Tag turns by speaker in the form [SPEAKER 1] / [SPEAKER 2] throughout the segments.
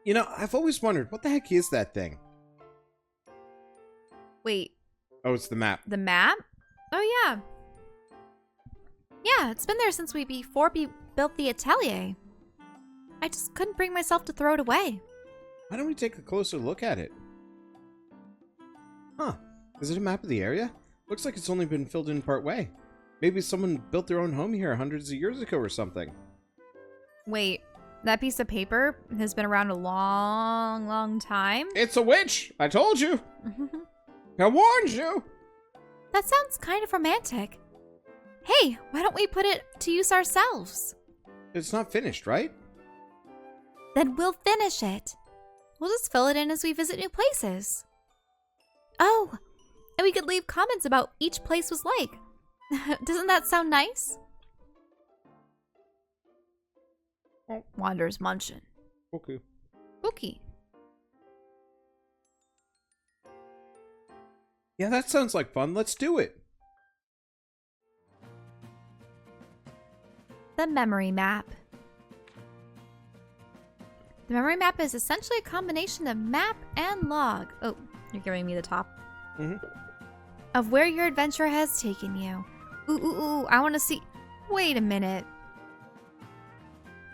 [SPEAKER 1] You know, I've always wondered, what the heck is that thing?
[SPEAKER 2] Wait.
[SPEAKER 1] Oh, it's the map.
[SPEAKER 2] The map? Oh, yeah. Yeah, it's been there since before we built the Atelier. I just couldn't bring myself to throw it away.
[SPEAKER 1] Why don't we take a closer look at it? Huh. Is it a map of the area? Looks like it's only been filled in part way. Maybe someone built their own home here hundreds of years ago or something.
[SPEAKER 2] Wait, that piece of paper has been around a long, long time?
[SPEAKER 1] It's a witch! I told you! I warned you!
[SPEAKER 2] That sounds kind of romantic. Hey, why don't we put it to use ourselves?
[SPEAKER 1] It's not finished, right?
[SPEAKER 2] Then we'll finish it. We'll just fill it in as we visit new places. Oh, and we could leave comments about each place was like. Doesn't that sound nice? Oh, Wander's munching.
[SPEAKER 1] Okay.
[SPEAKER 2] Okay.
[SPEAKER 1] Yeah, that sounds like fun. Let's do it.
[SPEAKER 2] The memory map. The memory map is essentially a combination of map and log. Oh, you're giving me the top. Of where your adventure has taken you. Ooh, I want to see. Wait a minute.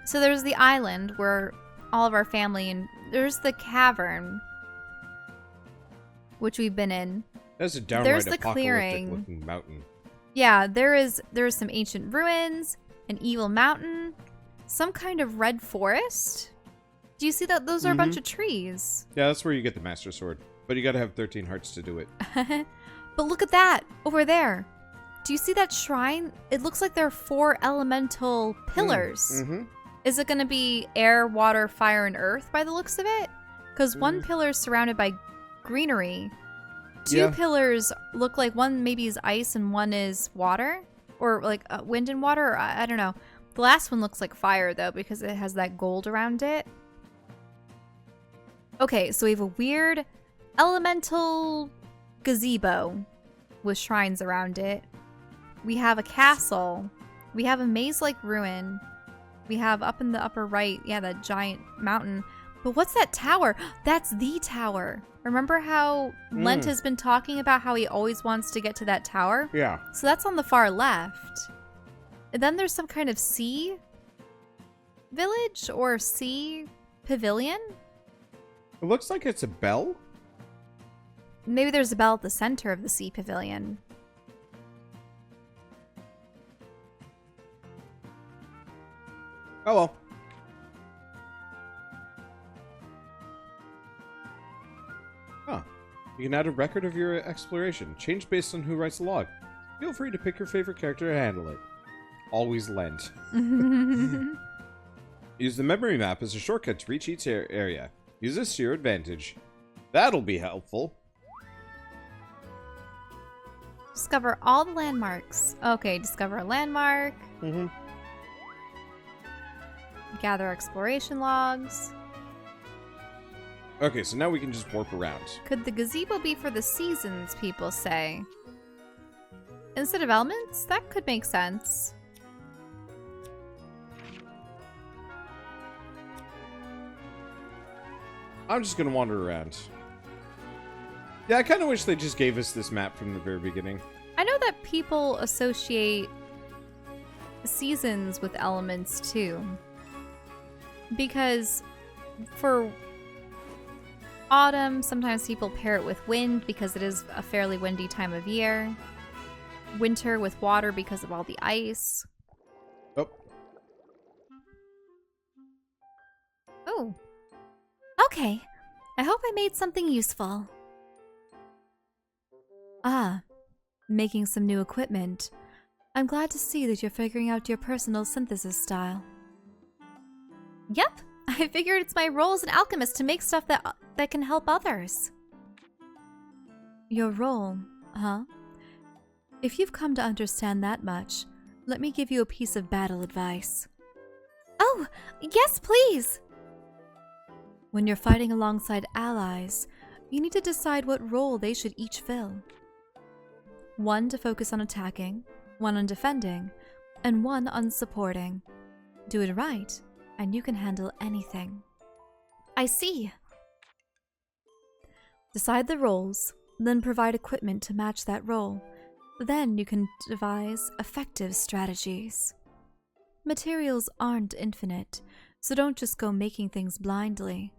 [SPEAKER 2] So there's the island where all of our family, and there's the cavern, which we've been in.
[SPEAKER 1] That's a downright
[SPEAKER 2] There's the
[SPEAKER 1] apocalyptic-looking mountain.
[SPEAKER 2] Yeah, there's some ancient ruins, an evil mountain, some kind of red forest. Do you see that? Those are a bunch of trees.
[SPEAKER 1] Yeah, that's where you get the Master Sword. But you gotta have 13 hearts to do it.
[SPEAKER 2] But look at that, over there. Do you see that shrine? It looks like there are 4 elemental pillars. Is it going to be air, water, fire, and earth by the looks of it? Because one pillar is surrounded by greenery. 2 pillars look like one maybe is ice and one is water. Or like wind and water, or I don't know. The last one looks like fire though because it has that gold around it. Okay, so we have a weird elemental gazebo with shrines around it. We have a castle. We have a maze-like ruin. We have up in the upper right, yeah, that giant mountain. But what's that tower? That's the tower. Remember how Lent has been talking about how he always wants to get to that tower?
[SPEAKER 1] Yeah.
[SPEAKER 2] So that's on the far left. And then there's some kind of sea village or sea pavilion.
[SPEAKER 1] It looks like it's a bell.
[SPEAKER 2] Maybe there's a bell at the center of the sea pavilion.
[SPEAKER 1] Oh well. Huh. You can add a record of your exploration. Change based on who writes the log. Feel free to pick your favorite character and handle it. Always Lent. Use the memory map as a shortcut to reach each area. Use this to your advantage. That'll be helpful.
[SPEAKER 2] Discover all the landmarks. Okay, discover a landmark. Gather exploration logs.
[SPEAKER 1] Okay, so now we can just warp around.
[SPEAKER 2] Could the gazebo be for the seasons, people say? Instead of elements? That could make sense.
[SPEAKER 1] I'm just gonna wander around. Yeah, I kind of wish they just gave us this map from the very beginning.
[SPEAKER 2] I know that people associate seasons with elements too. Because for autumn, sometimes people pair it with wind because it is a fairly windy time of year. Winter with water because of all the ice. Oh. Okay. I hope I made something useful. Ah, making some new equipment. I'm glad to see that you're figuring out your personal synthesis style. Yep, I figured it's my role as an alchemist to make stuff that can help others. Your role, huh? If you've come to understand that much, let me give you a piece of battle advice. Oh, yes, please! When you're fighting alongside allies, you need to decide what role they should each fill. One to focus on attacking, one on defending, and one on supporting. Do it right, and you can handle anything. I see. Decide the roles, then provide equipment to match that role. Then you can devise effective strategies. Materials aren't infinite, so don't just go making things blindly.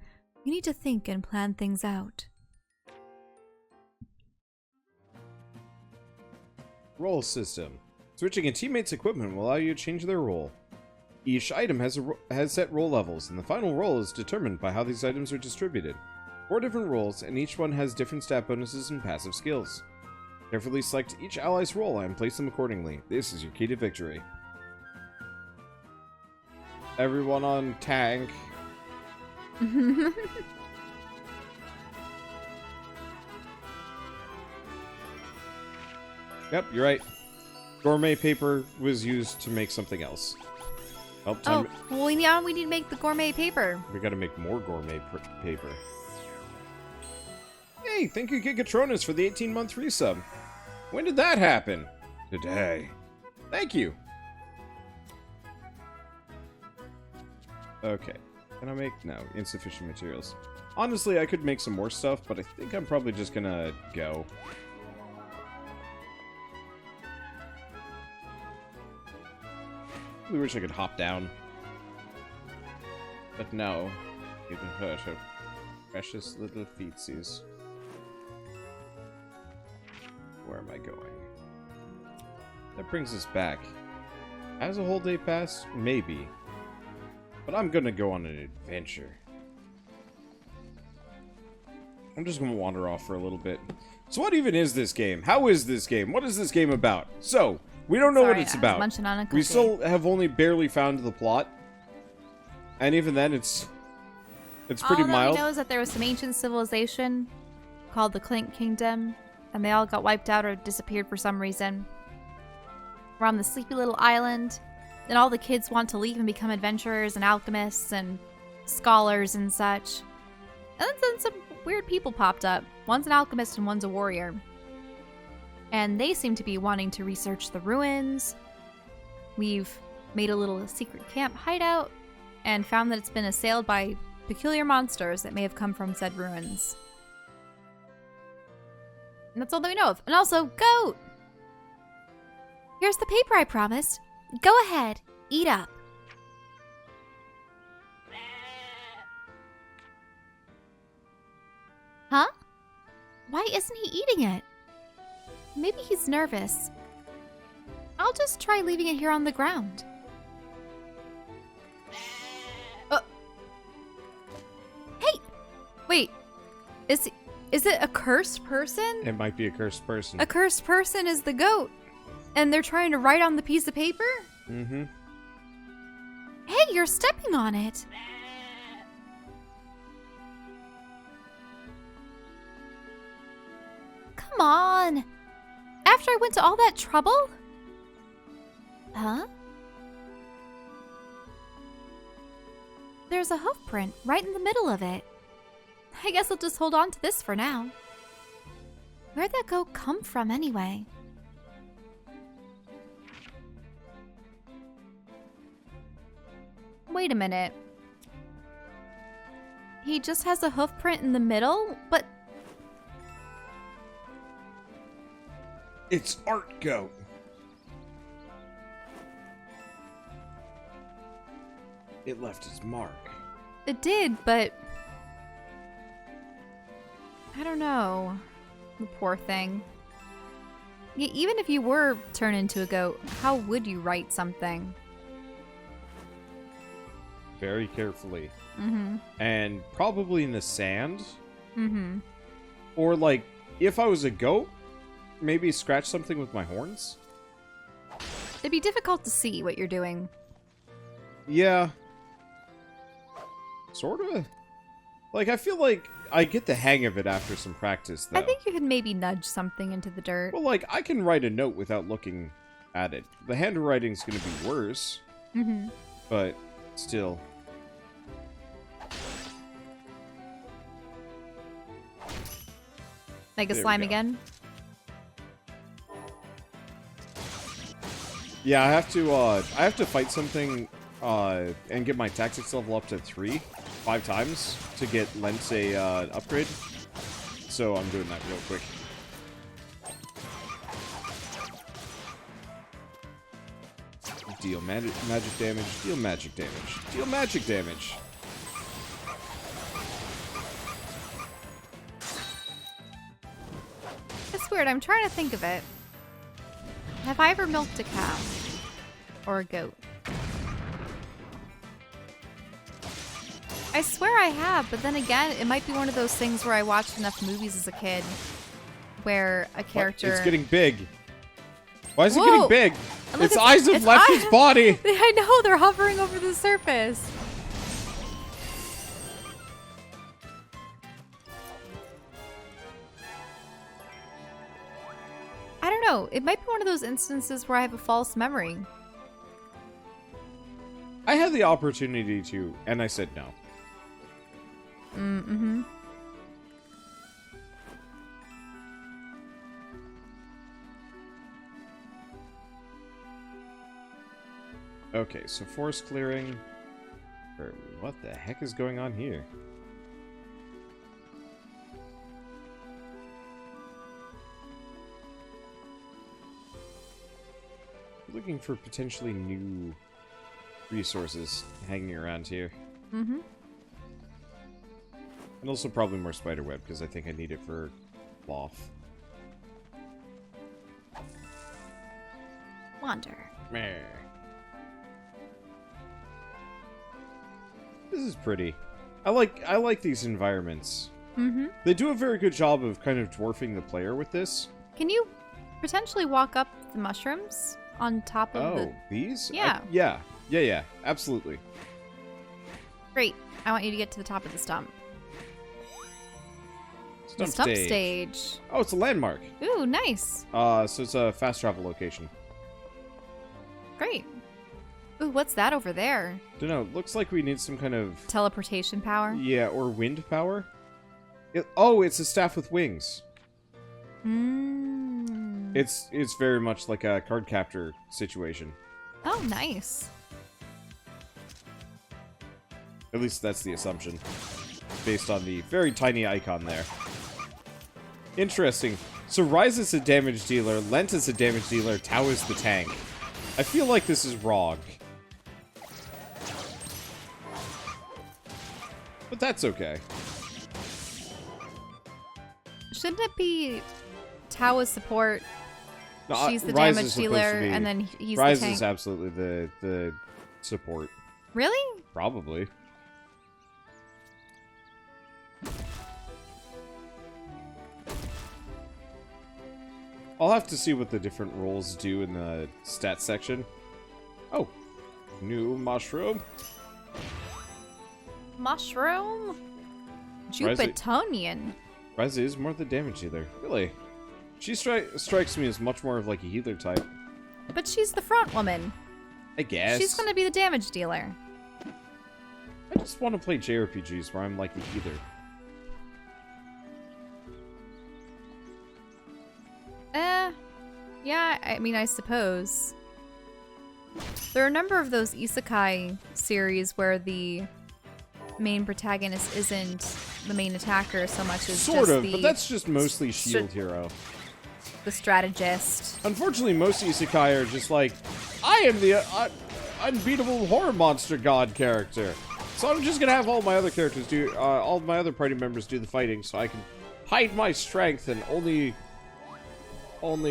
[SPEAKER 2] You need to think and plan things out.
[SPEAKER 1] Role system. Switching a teammate's equipment will allow you to change their role. Each item has set role levels, and the final role is determined by how these items are distributed. 4 different roles, and each one has different stat bonuses and passive skills. Carefully select each ally's role and place them accordingly. This is your key to victory. Everyone on tank. Yep, you're right. Gourmet paper was used to make something else.
[SPEAKER 2] Oh, well, we need to make the gourmet paper.
[SPEAKER 1] We gotta make more gourmet paper. Hey, thank you, Gigatronus, for the 18-month resub. When did that happen? Today. Thank you. Okay. Can I make... No, insufficient materials. Honestly, I could make some more stuff, but I think I'm probably just gonna go. I wish I could hop down. But no. Even hurt her precious little feetsies. Where am I going? That brings us back. Has a whole day passed? Maybe. But I'm gonna go on an adventure. I'm just gonna wander off for a little bit. So what even is this game? How is this game? What is this game about? So, we don't know what it's about. We still have only barely found the plot. And even then, it's pretty mild.
[SPEAKER 2] All we know is that there was some ancient civilization called the Clink Kingdom, and they all got wiped out or disappeared for some reason. We're on the sleepy little island, and all the kids want to leave and become adventurers and alchemists and scholars and such. And then some weird people popped up. One's an alchemist and one's a warrior. And they seem to be wanting to research the ruins. We've made a little secret camp hideout and found that it's been assailed by peculiar monsters that may have come from said ruins. And that's all that we know of. And also, goat! Here's the paper I promised. Go ahead, eat up. Huh? Why isn't he eating it? Maybe he's nervous. I'll just try leaving it here on the ground. Hey! Wait. Is it a cursed person?
[SPEAKER 1] It might be a cursed person.
[SPEAKER 2] A cursed person is the goat. And they're trying to write on the piece of paper?
[SPEAKER 1] Mm-hmm.
[SPEAKER 2] Hey, you're stepping on it. Come on. After I went to all that trouble? Huh? There's a hoofprint right in the middle of it. I guess I'll just hold on to this for now. Where'd that goat come from anyway? Wait a minute. He just has a hoofprint in the middle? But...
[SPEAKER 1] It's Art Goat. It left its mark.
[SPEAKER 2] It did, but... I don't know. The poor thing. Yeah, even if you were turned into a goat, how would you write something?
[SPEAKER 1] Very carefully.
[SPEAKER 2] Mm-hmm.
[SPEAKER 1] And probably in the sand.
[SPEAKER 2] Mm-hmm.
[SPEAKER 1] Or, like, if I was a goat, maybe scratch something with my horns?
[SPEAKER 2] It'd be difficult to see what you're doing.
[SPEAKER 1] Yeah. Sort of. Like, I feel like I get the hang of it after some practice, though.
[SPEAKER 2] I think you could maybe nudge something into the dirt.
[SPEAKER 1] Well, like, I can write a note without looking at it. The handwriting's gonna be worse.
[SPEAKER 2] Mm-hmm.
[SPEAKER 1] But, still.
[SPEAKER 2] Like a
[SPEAKER 1] There we
[SPEAKER 2] slime
[SPEAKER 1] go.
[SPEAKER 2] again?
[SPEAKER 1] Yeah, I have to fight something, and get my tactics level up to 3 5 times to get Lent a upgrade. So I'm doing that real quick. Deal magic damage, deal magic damage, deal magic damage.
[SPEAKER 2] It's weird, I'm trying to think of it. Have I ever milked a cow? Or a goat? I swear I have, but then again, it might be one of those things where I watched enough movies as a kid where a character...
[SPEAKER 1] It's getting big. Why is it
[SPEAKER 2] Whoa!
[SPEAKER 1] getting big?
[SPEAKER 2] Look,
[SPEAKER 1] Its eyes have left its body.
[SPEAKER 2] I know, they're hovering over the surface. I don't know. It might be one of those instances where I have a false memory.
[SPEAKER 1] I had the opportunity to, and I said no.
[SPEAKER 2] Mm-hmm.
[SPEAKER 1] Okay, so forest clearing. What the heck is going on here? Looking for potentially new resources hanging around here.
[SPEAKER 2] Mm-hmm.
[SPEAKER 1] And also probably more spiderweb, because I think I need it for cloth.
[SPEAKER 2] Wander.
[SPEAKER 1] Meh. This is pretty. I like these environments.
[SPEAKER 2] Mm-hmm.
[SPEAKER 1] They do a very good job of kind of dwarfing the player with this.
[SPEAKER 2] Can you potentially walk up the mushrooms on top of the...
[SPEAKER 1] These?
[SPEAKER 2] Yeah.
[SPEAKER 1] Yeah, absolutely.
[SPEAKER 2] Great. I want you to get to the top of the stump.
[SPEAKER 1] Stump
[SPEAKER 2] Stump
[SPEAKER 1] stage.
[SPEAKER 2] stage.
[SPEAKER 1] Oh, it's a landmark.
[SPEAKER 2] Ooh, nice.
[SPEAKER 1] So it's a fast travel location.
[SPEAKER 2] Great. Ooh, what's that over there?
[SPEAKER 1] Don't know. Looks like we need some kind of...
[SPEAKER 2] Teleportation power?
[SPEAKER 1] Yeah, or wind power. It's a staff with wings.
[SPEAKER 2] Mm.
[SPEAKER 1] It's very much like a card captor situation.
[SPEAKER 2] Oh, nice.
[SPEAKER 1] At least that's the assumption. Based on the very tiny icon there. Interesting. So Ryza is a damage dealer, Lent is a damage dealer, Tau is the tank. I feel like this is wrong. But that's okay.
[SPEAKER 2] Shouldn't it be Tau as support?
[SPEAKER 1] No,
[SPEAKER 2] She's the
[SPEAKER 1] Ryza's
[SPEAKER 2] damage
[SPEAKER 1] supposed to
[SPEAKER 2] dealer,
[SPEAKER 1] be-
[SPEAKER 2] and then he's
[SPEAKER 1] Ryza
[SPEAKER 2] the tank.
[SPEAKER 1] is absolutely the support.
[SPEAKER 2] Really?
[SPEAKER 1] Probably. I'll have to see what the different roles do in the stats section. Oh, new mushroom.
[SPEAKER 2] Mushroom? Jupitonian.
[SPEAKER 1] Ryza is more the damage dealer. Really? She strikes me as much more of like a healer type.
[SPEAKER 2] But she's the front woman.
[SPEAKER 1] I guess.
[SPEAKER 2] She's gonna be the damage dealer.
[SPEAKER 1] I just want to play JRPGs where I'm like the healer.
[SPEAKER 2] Yeah, I mean, I suppose. There are a number of those isekai series where the main protagonist isn't the main attacker so much as
[SPEAKER 1] Sort
[SPEAKER 2] just
[SPEAKER 1] of,
[SPEAKER 2] the,
[SPEAKER 1] but that's just mostly shield hero.
[SPEAKER 2] the strategist.
[SPEAKER 1] Unfortunately, most isekai are just like, I am the unbeatable horror monster god character. So I'm just gonna have all my other characters do, all my other party members do the fighting so I can hide my strength and only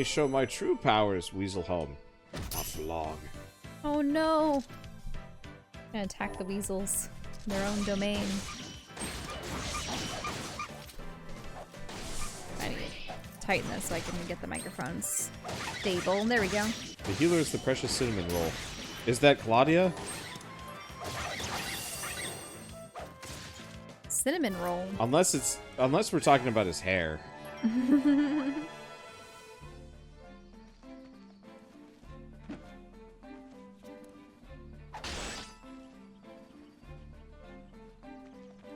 [SPEAKER 1] show my true powers, Weasel home. Not for long.
[SPEAKER 2] Oh no! Gonna attack the weasels in their own domain. I need to tighten this so I can get the microphones stable. There we go.
[SPEAKER 1] The healer is the precious cinnamon roll. Is that Claudia?
[SPEAKER 2] Cinnamon roll.
[SPEAKER 1] Unless we're talking about his hair.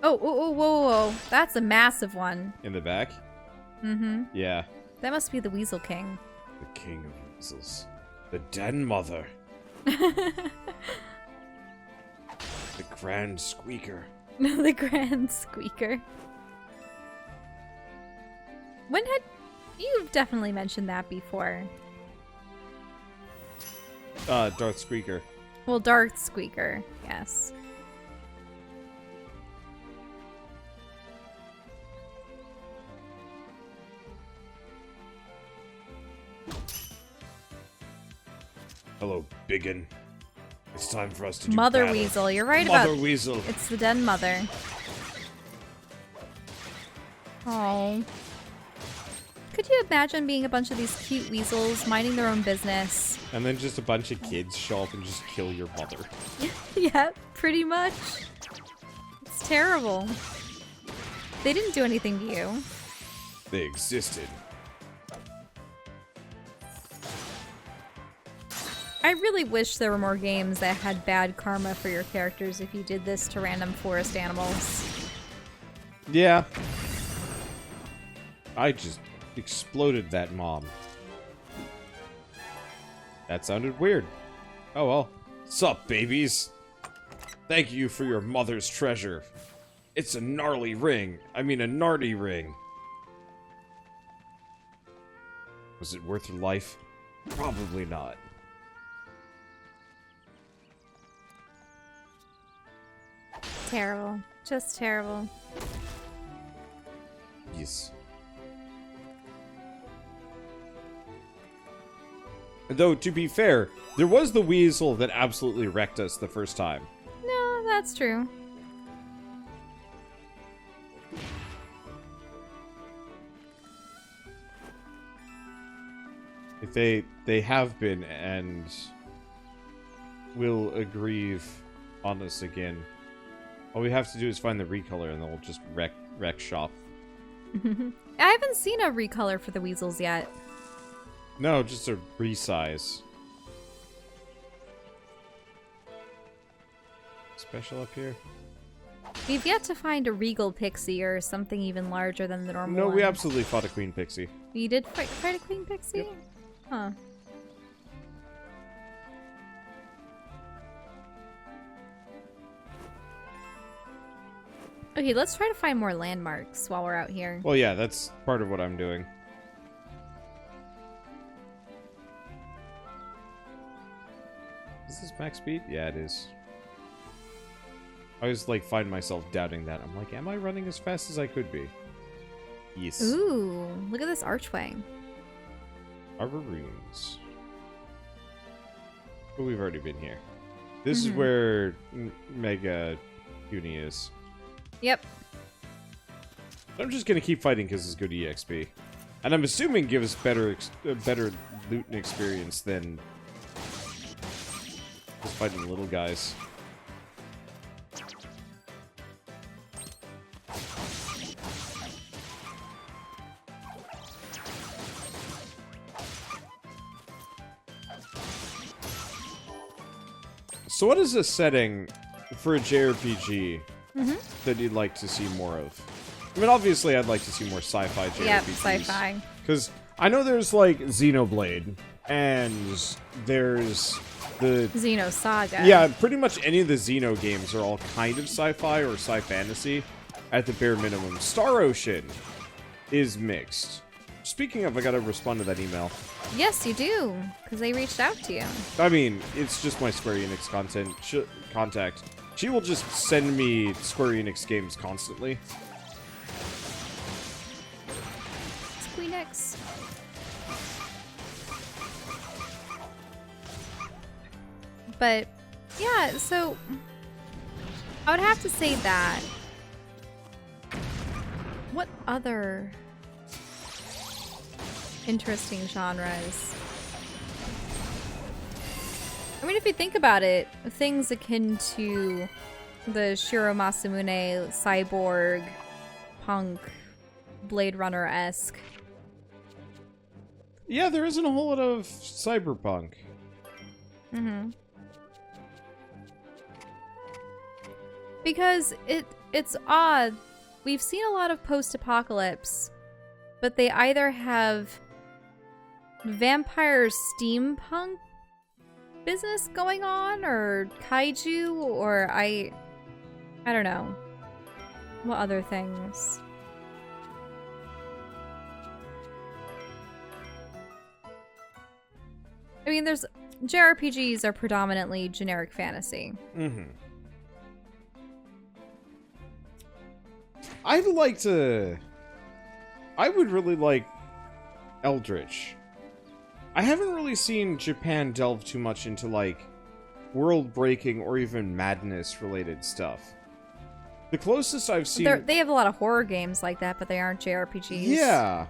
[SPEAKER 2] Oh, whoa. That's a massive one.
[SPEAKER 1] In the back?
[SPEAKER 2] Mm-hmm.
[SPEAKER 1] Yeah.
[SPEAKER 2] That must be the Weasel King.
[SPEAKER 1] The king of weasels. The den mother. The grand squeaker.
[SPEAKER 2] The Grand Squeaker. When had... You've definitely mentioned that before.
[SPEAKER 1] Darth Squeaker.
[SPEAKER 2] Well, Darth Squeaker, yes.
[SPEAKER 1] Hello, Biggin. It's time for us to do
[SPEAKER 2] Mother
[SPEAKER 1] battle.
[SPEAKER 2] Weasel, you're right about...
[SPEAKER 1] Mother Weasel.
[SPEAKER 2] It's the den mother. Oh. Could you imagine being a bunch of these cute weasels minding their own business?
[SPEAKER 1] And then just a bunch of kids show up and just kill your mother.
[SPEAKER 2] Yeah, pretty much. It's terrible. They didn't do anything to you.
[SPEAKER 1] They existed.
[SPEAKER 2] I really wish there were more games that had bad karma for your characters if you did this to random forest animals.
[SPEAKER 1] Yeah. I just exploded that mom. That sounded weird. Oh well. Sup, babies? Thank you for your mother's treasure. It's a gnarly ring. I mean a gnarly ring. Was it worth your life? Probably not.
[SPEAKER 2] Terrible. Just terrible.
[SPEAKER 1] Yes. Though, to be fair, there was the weasel that absolutely wrecked us the first time.
[SPEAKER 2] No, that's true.
[SPEAKER 1] If they have been and will aggrieve on us again. All we have to do is find the recolor and then we'll just wreck shop.
[SPEAKER 2] I haven't seen a recolor for the weasels yet.
[SPEAKER 1] No, just a resize. Special up here?
[SPEAKER 2] We've yet to find a regal pixie or something even larger than the normal
[SPEAKER 1] No,
[SPEAKER 2] one.
[SPEAKER 1] we absolutely fought a queen pixie.
[SPEAKER 2] You did fight a queen pixie?
[SPEAKER 1] Yep.
[SPEAKER 2] Huh. Okay, let's try to find more landmarks while we're out here.
[SPEAKER 1] Well, yeah, that's part of what I'm doing. Is this max speed? Yeah, it is. I always, like, find myself doubting that. I'm like, am I running as fast as I could be? Yes.
[SPEAKER 2] Ooh, look at this archway.
[SPEAKER 1] Arbor Ruins. But we've already been here. This is where Mega Uni is.
[SPEAKER 2] Yep.
[SPEAKER 1] I'm just gonna keep fighting because it's good EXP. And I'm assuming give us better loot and experience than just fighting little guys. So what is a setting for a JRPG that you'd like to see more of? I mean, obviously I'd like to see more sci-fi JRPGs.
[SPEAKER 2] Yep, sci-fi.
[SPEAKER 1] Because I know there's, like, Xenoblade, and there's the...
[SPEAKER 2] Xenosaga.
[SPEAKER 1] Yeah, pretty much any of the Xeno games are all kind of sci-fi or sci-fantasy, at the bare minimum. Star Ocean is mixed. Speaking of, I gotta respond to that email.
[SPEAKER 2] Yes, you do, because they reached out to you.
[SPEAKER 1] I mean, it's just my Square Enix contact. She will just send me Square Enix games constantly.
[SPEAKER 2] Squeenix. But, yeah, so I would have to say that. What other interesting genres? I mean, if you think about it, things akin to the Shiro Masamune cyborg, punk, Blade Runner-esque.
[SPEAKER 1] Yeah, there isn't a whole lot of cyberpunk.
[SPEAKER 2] Because it's odd. We've seen a lot of post-apocalypse, but they either have vampire steampunk business going on, or kaiju, or I don't know. What other things? I mean, there's JRPGs are predominantly generic fantasy.
[SPEAKER 1] Mm-hmm. I would really like Eldritch. I haven't really seen Japan delve too much into, like, world-breaking or even madness-related stuff. The closest I've seen...
[SPEAKER 2] They have a lot of horror games like that, but they aren't JRPGs.
[SPEAKER 1] Yeah.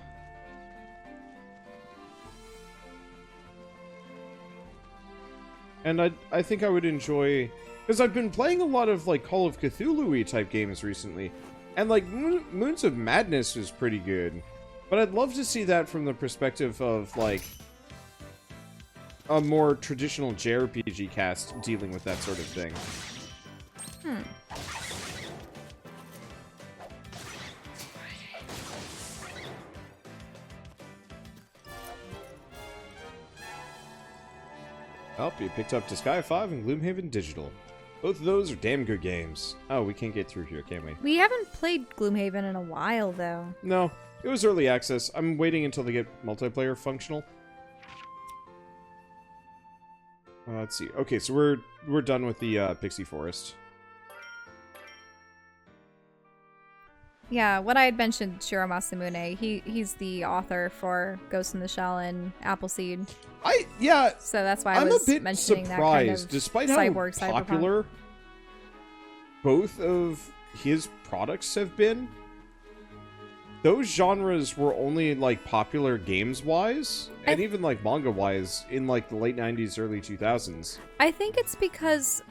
[SPEAKER 1] And I think I would enjoy... Because I've been playing a lot of, like, Call of Cthulhu-y type games recently. And, like, Moons of Madness was pretty good. But I'd love to see that from the perspective of, like, a more traditional JRPG cast dealing with that sort of thing. Oh, you picked up Disgaea 5 and Gloomhaven Digital. Both of those are damn good games. Oh, we can't get through here, can we?
[SPEAKER 2] We haven't played Gloomhaven in a while, though.
[SPEAKER 1] No, it was early access. I'm waiting until they get multiplayer functional. Let's see. Okay, so we're done with the Pixie Forest.
[SPEAKER 2] Yeah, what I had mentioned, Shiro Masamune, he's the author for Ghost in the Shell and Appleseed. So that's why I was
[SPEAKER 1] a bit
[SPEAKER 2] mentioning
[SPEAKER 1] surprised,
[SPEAKER 2] that kind of
[SPEAKER 1] despite how popular both of his products have been. Those genres were only, like, popular games-wise, and even, like, manga-wise in, like, the late 90s, early 2000s.
[SPEAKER 2] I think it's because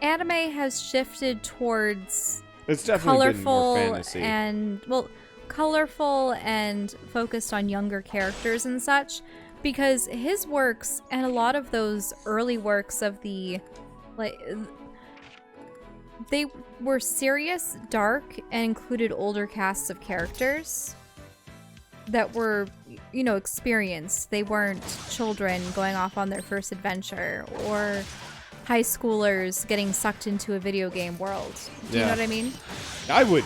[SPEAKER 2] anime has shifted towards
[SPEAKER 1] It's definitely been more
[SPEAKER 2] colorful
[SPEAKER 1] fantasy.
[SPEAKER 2] and, well, colorful and focused on younger characters and such, because his works and a lot of those early works of the, like, they were serious, dark, and included older casts of characters that were, you know, experienced. They weren't children going off on their first adventure or high schoolers getting sucked into a video game world. Do you know what I mean?
[SPEAKER 1] I would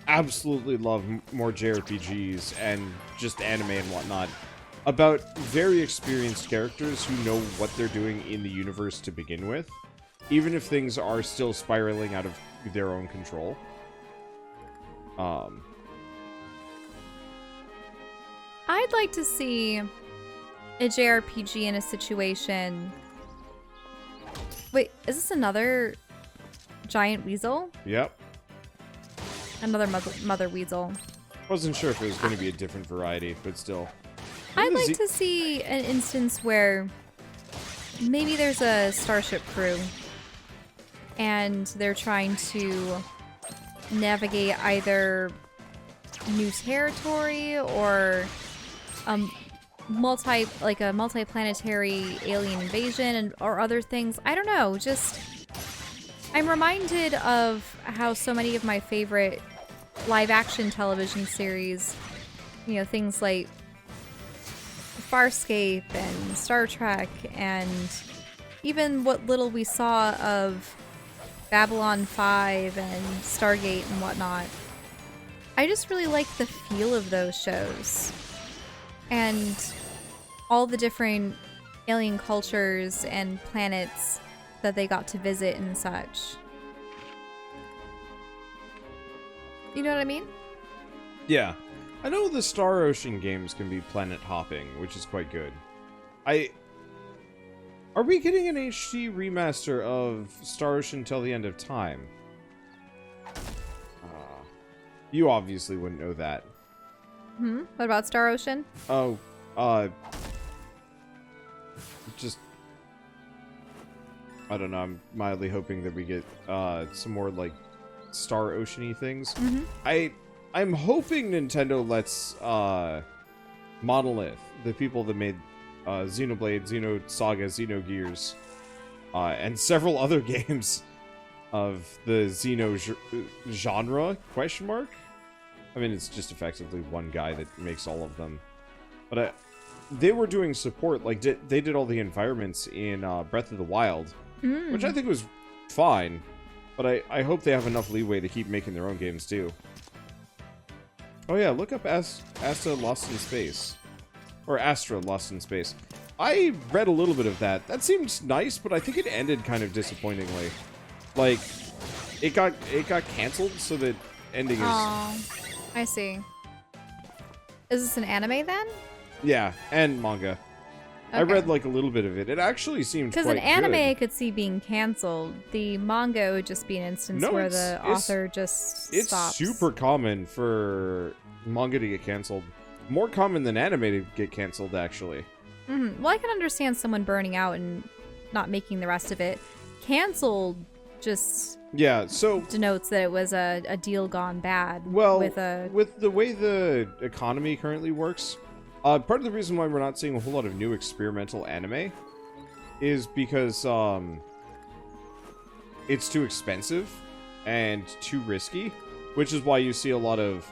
[SPEAKER 1] absolutely love more JRPGs and just anime and whatnot about very experienced characters who know what they're doing in the universe to begin with, even if things are still spiraling out of their own control.
[SPEAKER 2] I'd like to see a JRPG in a situation... Wait, is this another giant weasel?
[SPEAKER 1] Yep.
[SPEAKER 2] Another mother weasel.
[SPEAKER 1] Wasn't sure if it was going to be a different variety, but still.
[SPEAKER 2] I'd like to see an instance where maybe there's a starship crew and they're trying to navigate either new territory or a multi-planetary alien invasion or other things. I don't know, just I'm reminded of how so many of my favorite live action television series, you know, things like Farscape and Star Trek and even what little we saw of Babylon 5 and Stargate and whatnot. I just really like the feel of those shows and all the different alien cultures and planets that they got to visit and such. You know what I mean?
[SPEAKER 1] Yeah. I know the Star Ocean games can be planet hopping, which is quite good. Are we getting an HD remaster of Star Ocean Till the End of Time? You obviously wouldn't know that.
[SPEAKER 2] What about Star Ocean?
[SPEAKER 1] Oh, just... I don't know, I'm mildly hoping that we get some more, like, Star Ocean-y things. I'm hoping Nintendo lets Monolith, the people that made Xenoblade, Xenosaga, Xenogears, and several other games of the Xeno genre, question mark? I mean, it's just effectively one guy that makes all of them. But they were doing support, like, they did all the environments in Breath of the Wild, which I think was fine. But I hope they have enough leeway to keep making their own games, too. Oh yeah, look up Asta Lost in Space. Or Astra Lost in Space. I read a little bit of that. That seemed nice, but I think it ended kind of disappointingly. Like, it got canceled, so the ending is...
[SPEAKER 2] Oh, I see. Is this an anime then?
[SPEAKER 1] Yeah, and manga. Okay. I read like a little bit of it. It actually seemed quite good.
[SPEAKER 2] Because an anime I could see being canceled. The manga would just be an instance where the author just stops.
[SPEAKER 1] It's super common for manga to get canceled. More common than anime to get canceled, actually.
[SPEAKER 2] Mm-hmm. Well, I can understand someone burning out and not making the rest of it. Canceled just denotes that it was a deal gone bad.
[SPEAKER 1] Well, with the way the economy currently works, part of the reason why we're not seeing a whole lot of new experimental anime is because it's too expensive and too risky, which is why you see a lot of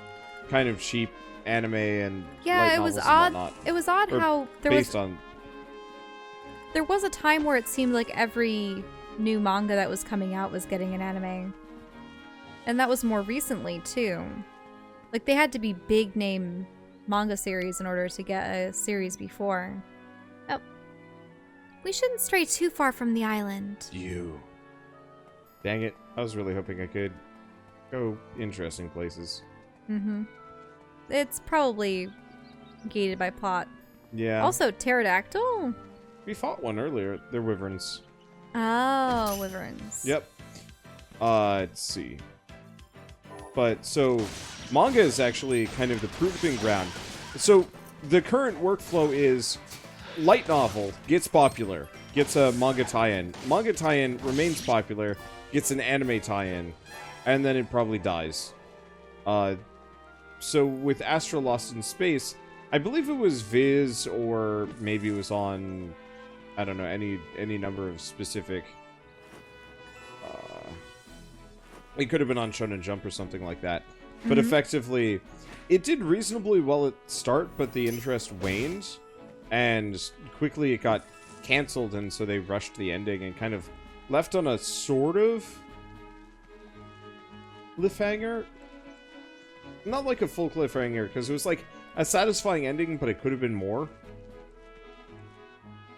[SPEAKER 1] kind of cheap anime and light novels and whatnot.
[SPEAKER 2] It was odd how there was a time where it seemed like every new manga that was coming out was getting an anime. And that was more recently, too. Like, they had to be big name manga series in order to get a series before. Oh. We shouldn't stray too far from the island.
[SPEAKER 1] Dang it. I was really hoping I could go interesting places.
[SPEAKER 2] Mm-hmm. It's probably gated by plot.
[SPEAKER 1] Yeah.
[SPEAKER 2] Also, pterodactyl?
[SPEAKER 1] We fought one earlier. They're wyverns.
[SPEAKER 2] Oh, wyverns.
[SPEAKER 1] Yep. Let's see. But, so, manga is actually kind of the proving ground. So, the current workflow is light novel gets popular, gets a manga tie-in. Manga tie-in remains popular, gets an anime tie-in, and then it probably dies. So, with Astra Lost in Space, I believe it was Viz, or maybe it was on... I don't know, any number of specific... it could have been on Shonen Jump or something like that. But effectively, it did reasonably well at start, but the interest waned. And quickly it got canceled, and so they rushed the ending and kind of left on a sort of... cliffhanger? Not like a full cliffhanger, because it was like a satisfying ending, but it could have been more.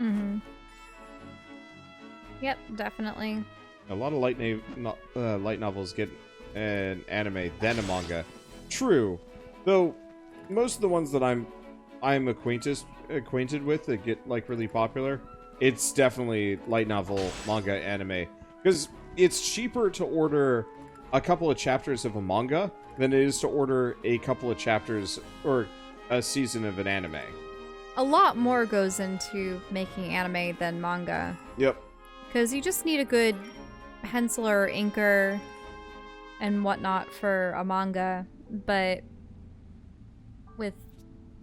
[SPEAKER 2] Mm-hmm. Yep, definitely.
[SPEAKER 1] A lot of light novels get an anime, then a manga. True. Though, most of the ones that I'm acquainted with that get, like, really popular, it's definitely light novel, manga, anime. Because it's cheaper to order a couple of chapters of a manga than it is to order a couple of chapters or a season of an anime.
[SPEAKER 2] A lot more goes into making anime than manga.
[SPEAKER 1] Yep.
[SPEAKER 2] Because you just need a good penciler, inker, and whatnot for a manga. But with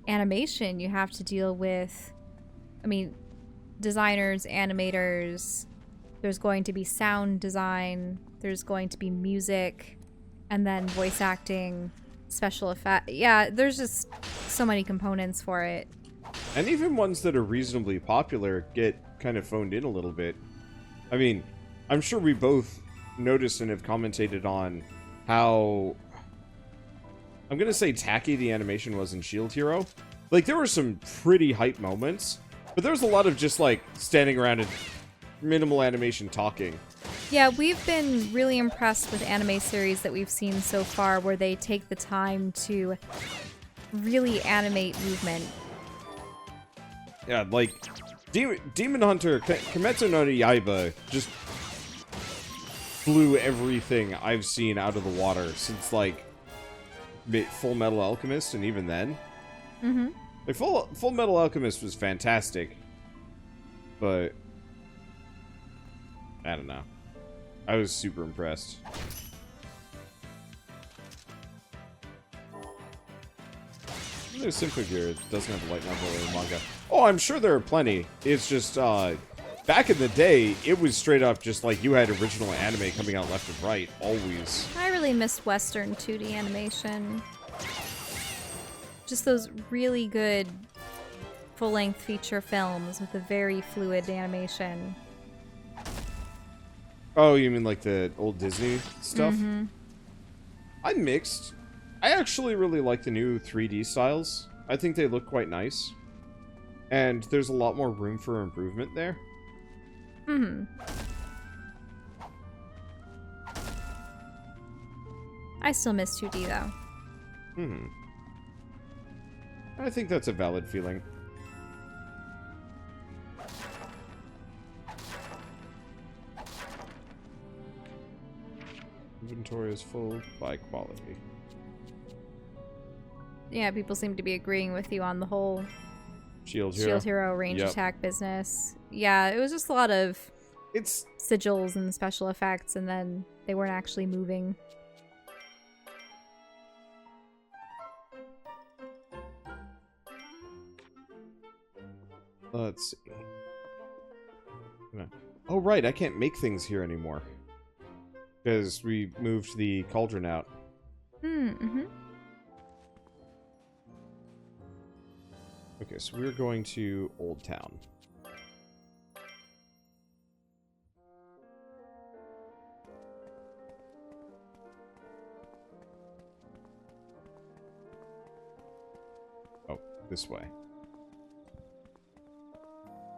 [SPEAKER 2] animation, you have to deal with, I mean, designers, animators. There's going to be sound design. There's going to be music. And then voice acting, special effects. Yeah, there's just so many components for it.
[SPEAKER 1] And even ones that are reasonably popular get kind of phoned in a little bit. I mean, I'm sure we both noticed and have commentated on how... I'm going to say tacky the animation was in Shield Hero. Like, there were some pretty hype moments, but there was a lot of just, like, standing around and minimal animation talking.
[SPEAKER 2] Yeah, we've been really impressed with anime series that we've seen so far where they take the time to really animate movement.
[SPEAKER 1] Yeah, like, Demon Hunter, Kimetsu no Yaiba just blew everything I've seen out of the water since, like, Full Metal Alchemist, and even then.
[SPEAKER 2] Mm-hmm.
[SPEAKER 1] Like, Full Metal Alchemist was fantastic, but I don't know. I was super impressed. There's Symphogear. It doesn't have a light novel or a manga. Oh, I'm sure there are plenty. It's just, back in the day, it was straight up just like you had original anime coming out left and right, always.
[SPEAKER 2] I really missed Western 2D animation. Just those really good full-length feature films with a very fluid animation.
[SPEAKER 1] Oh, you mean like the old Disney stuff?
[SPEAKER 2] Mm-hmm.
[SPEAKER 1] I'm mixed. I actually really like the new 3D styles. I think they look quite nice. And there's a lot more room for improvement there.
[SPEAKER 2] Mm-hmm. I still miss 2D, though.
[SPEAKER 1] Hmm. I think that's a valid feeling. Inventory is full by quality.
[SPEAKER 2] Yeah, people seem to be agreeing with you on the whole
[SPEAKER 1] Shield hero.
[SPEAKER 2] Shield hero range attack business. Yeah, it was just a lot of sigils and special effects, and then they weren't actually moving.
[SPEAKER 1] Let's see. Oh, right, I can't make things here anymore. Because we moved the cauldron out.
[SPEAKER 2] Mm-hmm.
[SPEAKER 1] Okay, so we're going to Old Town. Oh, this way.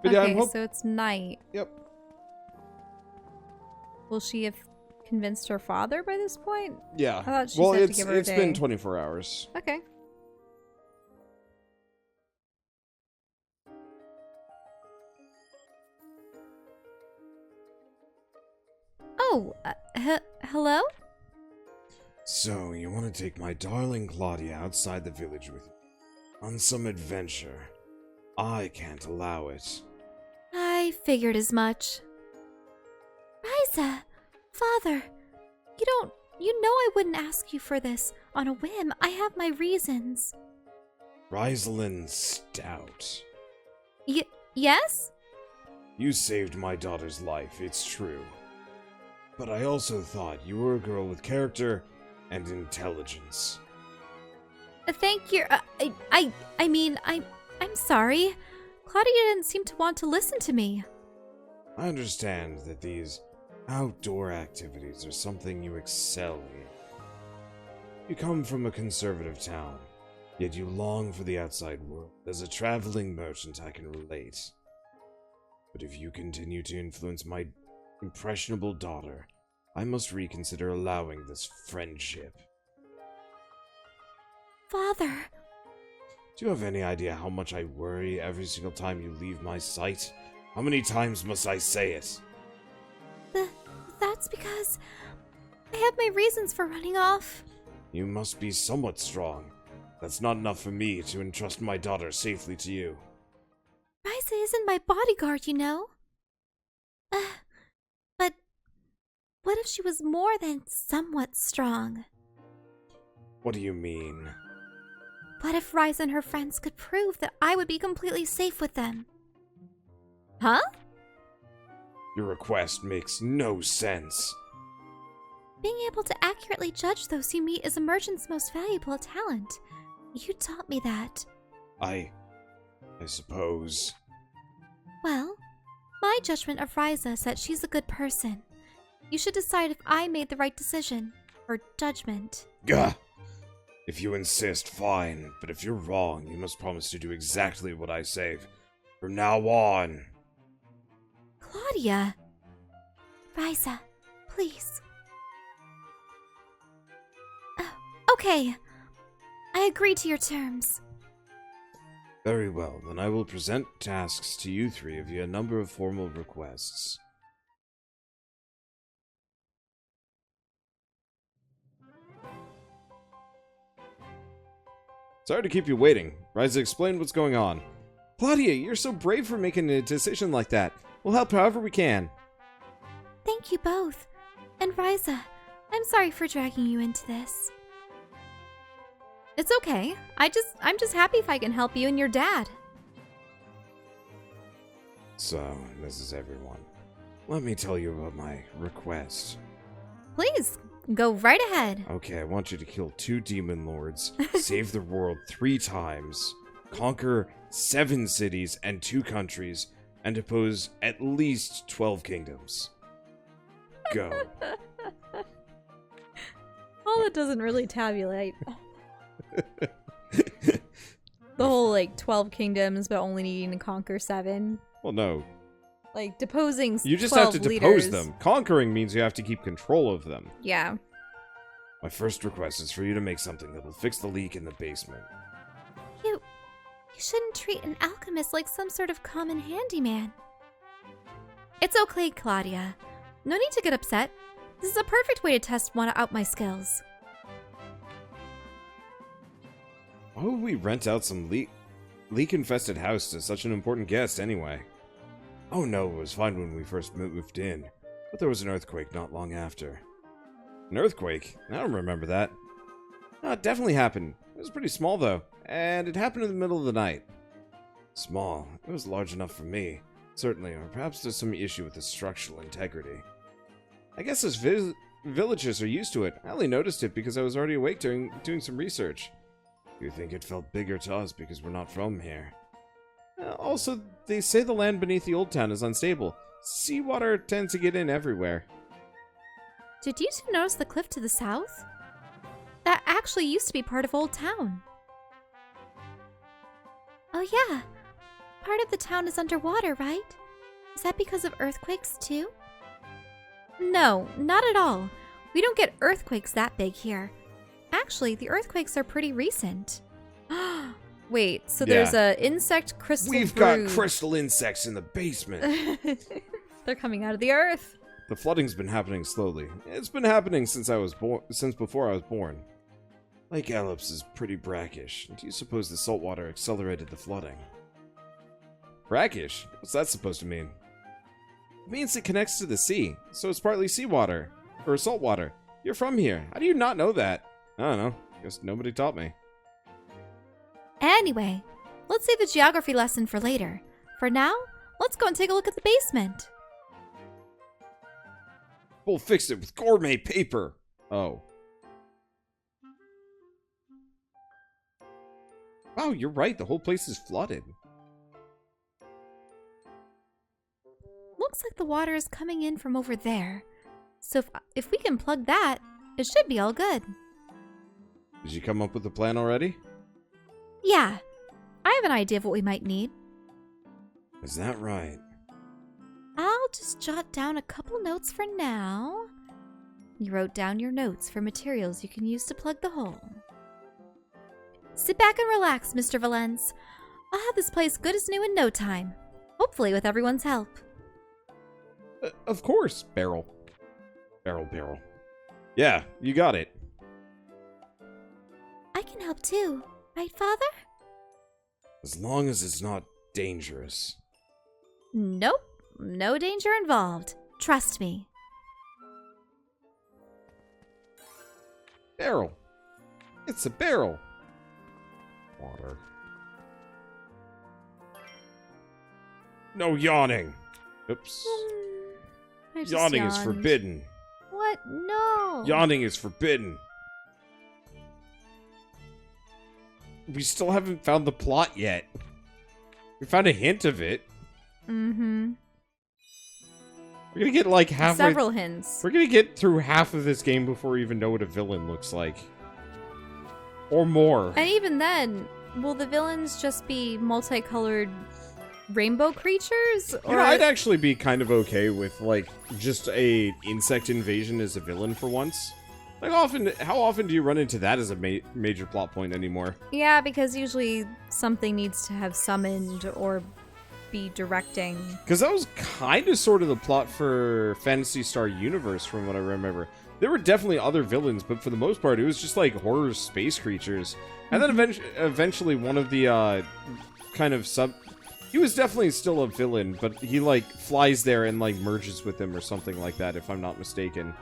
[SPEAKER 1] But
[SPEAKER 2] okay,
[SPEAKER 1] yeah,
[SPEAKER 2] so it's night.
[SPEAKER 1] Yep.
[SPEAKER 2] Will she have convinced her father by this point?
[SPEAKER 1] Yeah.
[SPEAKER 2] I thought she
[SPEAKER 1] well,
[SPEAKER 2] said to give her a day.
[SPEAKER 1] been 24 hours.
[SPEAKER 2] Okay. Oh, hello?
[SPEAKER 1] So, you want to take my darling Claudia outside the village with you? On some adventure? I can't allow it.
[SPEAKER 2] I figured as much. Ryza! Father! You know I wouldn't ask you for this on a whim. I have my reasons.
[SPEAKER 1] Rysalind Stout.
[SPEAKER 2] Yes?
[SPEAKER 1] You saved my daughter's life, it's true. But I also thought you were a girl with character and intelligence.
[SPEAKER 2] Thank you. I mean, I'm sorry. Claudia didn't seem to want to listen to me.
[SPEAKER 1] I understand that these outdoor activities are something you excel in. You come from a conservative town, yet you long for the outside world. As a traveling merchant, I can relate. But if you continue to influence my impressionable daughter, I must reconsider allowing this friendship.
[SPEAKER 2] Father!
[SPEAKER 1] Do you have any idea how much I worry every single time you leave my sight? How many times must I say it?
[SPEAKER 2] That's because I have my reasons for running off.
[SPEAKER 1] You must be somewhat strong. That's not enough for me to entrust my daughter safely to you.
[SPEAKER 2] Ryza isn't my bodyguard, you know. But what if she was more than somewhat strong?
[SPEAKER 1] What do you mean?
[SPEAKER 2] What if Ryza and her friends could prove that I would be completely safe with them? Huh?
[SPEAKER 1] Your request makes no sense.
[SPEAKER 2] Being able to accurately judge those you meet is a merchant's most valuable talent. You taught me that.
[SPEAKER 1] I suppose.
[SPEAKER 2] Well, my judgment of Ryza is that she's a good person. You should decide if I made the right decision, or judgment.
[SPEAKER 1] Gah! If you insist, fine. But if you're wrong, you must promise to do exactly what I say from now on.
[SPEAKER 2] Claudia! Ryza, please. Okay. I agree to your terms.
[SPEAKER 1] Very well, then I will present tasks to you three via a number of formal requests. Sorry to keep you waiting. Ryza, explain what's going on. Claudia, you're so brave for making a decision like that. We'll help however we can.
[SPEAKER 2] Thank you both. And Ryza, I'm sorry for dragging you into this. It's okay. I'm just happy if I can help you and your dad.
[SPEAKER 1] So, this is everyone. Let me tell you about my request.
[SPEAKER 2] Please, go right ahead.
[SPEAKER 1] Okay, I want you to kill 2 demon lords, save the world 3 times, conquer 7 cities and 2 countries, and depose at least 12 kingdoms. go.
[SPEAKER 2] Well, it doesn't really tabulate. The whole, like, 12 kingdoms, but only needing to conquer 7.
[SPEAKER 1] Well, no.
[SPEAKER 2] Like, deposing
[SPEAKER 1] You just
[SPEAKER 2] 12
[SPEAKER 1] have to
[SPEAKER 2] leaders.
[SPEAKER 1] depose them. Conquering means you have to keep control of them.
[SPEAKER 2] Yeah.
[SPEAKER 1] My first request is for you to make something that will fix the leak in the basement.
[SPEAKER 2] You shouldn't treat an alchemist like some sort of common handyman. It's okay, Claudia. No need to get upset. This is a perfect way to test out my skills.
[SPEAKER 1] Why would we rent out some leak-infested house to such an important guest, anyway? Oh no, it was fine when we first moved in, but there was an earthquake not long after. An earthquake? I don't remember that. No, it definitely happened. It was pretty small, though, and it happened in the middle of the night. Small? It was large enough for me, certainly, or perhaps there's some issue with the structural integrity. I guess those villagers are used to it. I only noticed it because I was already awake doing some research. You think it felt bigger to us because we're not from here. Also, they say the land beneath the old town is unstable. Seawater tends to get in everywhere.
[SPEAKER 2] Did you two notice the cliff to the south? That actually used to be part of Old Town. Oh yeah, part of the town is underwater, right? Is that because of earthquakes too? No, not at all. We don't get earthquakes that big here. Actually, the earthquakes are pretty recent. Wait, so there's a insect crystal
[SPEAKER 1] We've
[SPEAKER 2] brood.
[SPEAKER 1] got crystal insects in the basement.
[SPEAKER 2] They're coming out of the earth.
[SPEAKER 1] The flooding's been happening slowly. It's been happening since before I was born. Lake Ellipse is pretty brackish. Do you suppose the saltwater accelerated the flooding? Brackish? What's that supposed to mean? It means it connects to the sea, so it's partly seawater. Or saltwater. You're from here. How do you not know that? I don't know. Guess nobody taught me.
[SPEAKER 2] Anyway, let's save the geography lesson for later. For now, let's go and take a look at the basement.
[SPEAKER 1] We'll fix it with gourmet paper. Oh. Wow, you're right. The whole place is flooded.
[SPEAKER 2] Looks like the water is coming in from over there. So if we can plug that, it should be all good.
[SPEAKER 1] Did you come up with a plan already?
[SPEAKER 2] Yeah, I have an idea of what we might need.
[SPEAKER 1] Is that right?
[SPEAKER 2] I'll just jot down a couple notes for now. You wrote down your notes for materials you can use to plug the hole. Sit back and relax, Mr. Valence. I'll have this place good as new in no time. Hopefully with everyone's help.
[SPEAKER 1] Of course, Barrel. Barrel. Yeah, you got it.
[SPEAKER 2] I can help too, right, Father?
[SPEAKER 1] As long as it's not dangerous.
[SPEAKER 2] Nope, no danger involved. Trust me.
[SPEAKER 1] Barrel. It's a barrel. Water. No yawning. Oops.
[SPEAKER 2] I just
[SPEAKER 1] Yawning is
[SPEAKER 2] yawned.
[SPEAKER 1] forbidden.
[SPEAKER 2] What? No.
[SPEAKER 1] Yawning is forbidden. We still haven't found the plot yet. We found a hint of it.
[SPEAKER 2] Mm-hmm.
[SPEAKER 1] We're gonna get like halfway.
[SPEAKER 2] Several hints.
[SPEAKER 1] We're gonna get through half of this game before we even know what a villain looks like. Or more.
[SPEAKER 2] And even then, will the villains just be multicolored rainbow creatures? Or
[SPEAKER 1] You know, I'd actually be kind of okay with, like, just a insect invasion as a villain for once. Like, how often do you run into that as a major plot point anymore?
[SPEAKER 2] Yeah, because usually something needs to have summoned or be directing.
[SPEAKER 1] Because that was kind of sort of the plot for Phantasy Star Universe, from what I remember. There were definitely other villains, but for the most part, it was just, like, horror space creatures. And then eventually one of the, kind of He was definitely still a villain, but he, like, flies there and, like, merges with them or something like that, if I'm not mistaken.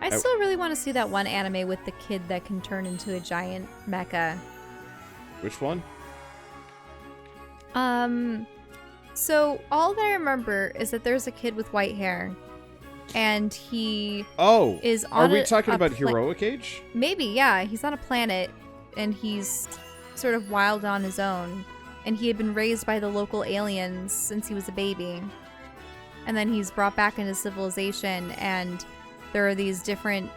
[SPEAKER 2] I still really want to see that one anime with the kid that can turn into a giant mecha.
[SPEAKER 1] Which one?
[SPEAKER 2] So all that I remember is that there's a kid with white hair, and he is on.
[SPEAKER 1] Are we talking about Heroic Age?
[SPEAKER 2] Maybe, yeah. He's on a planet, and he's sort of wild on his own, and he had been raised by the local aliens since he was a baby. and then he's brought back into civilization, and there are these different,